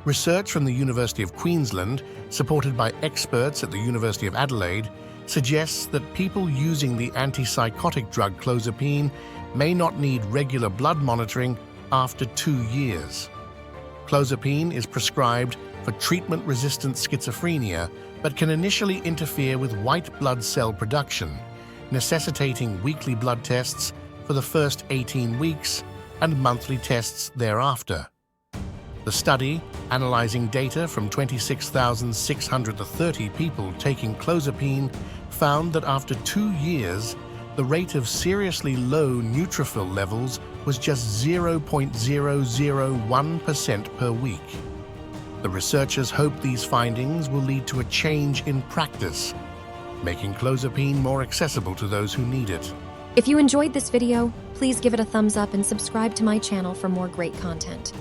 Research from the University of Queensland, supported by experts at the University of Adelaide, suggests that people using the antipsychotic drug clozapine may not need regular blood monitoring after 2 years. Clozapine is prescribed for treatment-resistant schizophrenia, but can initially interfere with white blood cell production, necessitating weekly blood tests for the first 18 weeks and monthly tests thereafter. The study, analyzing data from 26,630 people taking clozapine, found that after 2 years, the rate of seriously low neutrophil levels was just 0.001% per week. The researchers hope these findings will lead to a change in practice, making clozapine more accessible to those who need it. If you enjoyed this video, please give it a thumbs up and subscribe to my channel for more great content.